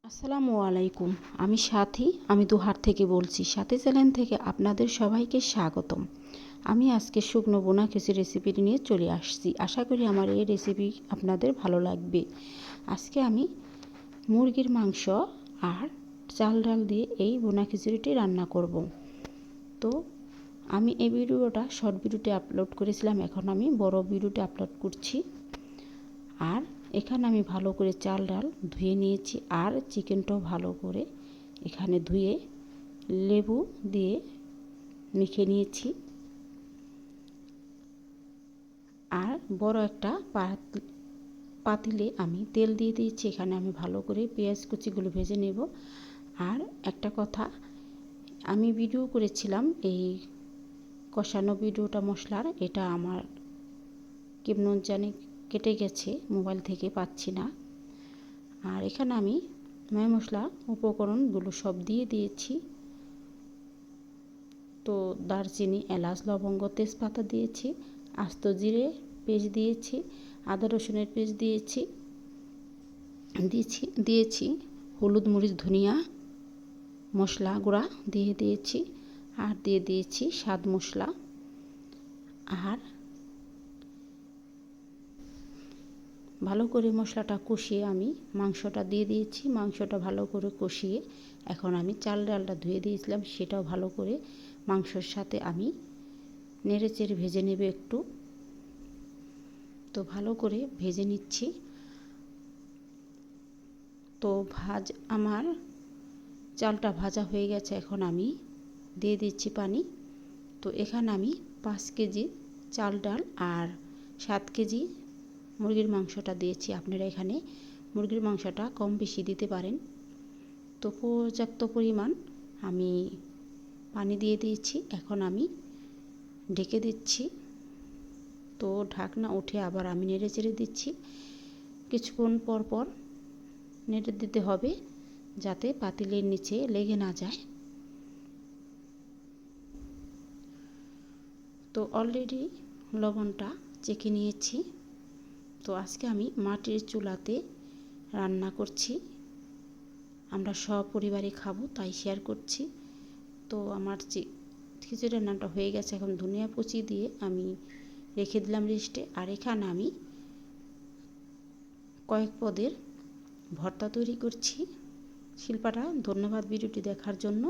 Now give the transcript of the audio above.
আসসালামু আলাইকুম। আমি সাথী, আমি দুহার থেকে বলছি। সাথী চ্যানেল থেকে আপনাদের সবাইকে স্বাগতম। আমি আজকে শুকনো বোনা খিচুড়ি রেসিপিটি নিয়ে চলে আসছি। আশা করি আমার এই রেসিপি আপনাদের ভালো লাগবে। আজকে আমি মুরগির মাংস আর চাল ডাল দিয়ে এই বোনা খিচুড়িটি রান্না করব। তো আমি এই ভিডিওটা শর্ট ভিডিওতে আপলোড করেছিলাম, এখন আমি বড় ভিডিওতে আপলোড করছি। আর এখানে আমি ভালো করে চাল ডাল ধুয়ে নিয়েছি, আর চিকেনটাও ভালো করে এখানে ধুয়ে লেবু দিয়ে মেখে নিয়েছি। আর বড় একটা পাতিলে আমি তেল দিয়ে দিয়েছি, এখানে আমি ভালো করে পেঁয়াজ কুচিগুলো ভেজে নেব। আর একটা কথা, আমি ভিডিও করেছিলাম এই কষানো ভিডিওটা মশলার, এটা আমার কেমন জানি কেটে গেছে, মোবাইল থেকে পাচ্ছি না। আর এখানে আমি ময় মশলা উপকরণগুলো সব দিয়ে দিয়েছি। তো দারচিনি, এলাচ, লবঙ্গ, তেজপাতা দিয়েছি, আস্ত জিরে পেস্ট দিয়েছি, আদা রসুনের পেস্ট দিয়েছি হলুদ মরিচ ধনিয়া মশলা গুঁড়া দিয়ে দিয়েছি, আর দিয়ে দিয়েছি স্বাদ মশলা। আর ভালো করে মশলাটা কষিয়ে আমি মাংসটা দিয়ে দিয়েছি। মাংসটা ভালো করে কষিয়ে এখন আমি চাল ডালটা ধুয়ে দিয়েছিলাম, সেটাও ভালো করে মাংসর সাথে আমি নেড়েচেড়ে ভেজে নেব একটু। তো ভালো করে ভেজে নিচ্ছি। তো আমার চালটা ভাজা হয়ে গেছে, এখন আমি দিয়ে দিচ্ছি পানি। তো এখানে আমি 5 কেজি চাল ডাল আর 7 কেজি মুরগির মাংসটা দিয়েছি। আপনারা এখানে মুরগির মাংসটা কম বেশি দিতে পারেন। তো পর্যাপ্ত পরিমাণ আমি পানি দিয়ে দিয়েছি, এখন আমি ঢেকে দিচ্ছি। তো ঢাকনা উঠে আবার আমি নেড়ে চেড়ে দিচ্ছি। কিছুক্ষণ পর পর নেড়ে দিতে হবে, যাতে পাতিলের নিচে লেগে না যায়। তো অলরেডি লবণটা চেখে নিয়েছি। তো আজকে আমি মাটির চুলাতে রান্না করছি, আমরা সপরিবারে খাবো তাই শেয়ার করছি। তো আমার খিচুড়ি রান্নাটা হয়ে গেছে, এখন ধনিয়া কুচি দিয়ে আমি রেখে দিলাম রেস্টে। আর এখানে আমি কয়েক পদের ভর্তা তৈরি করছি শিল্পাটা। ধন্যবাদ ভিডিওটি দেখার জন্য।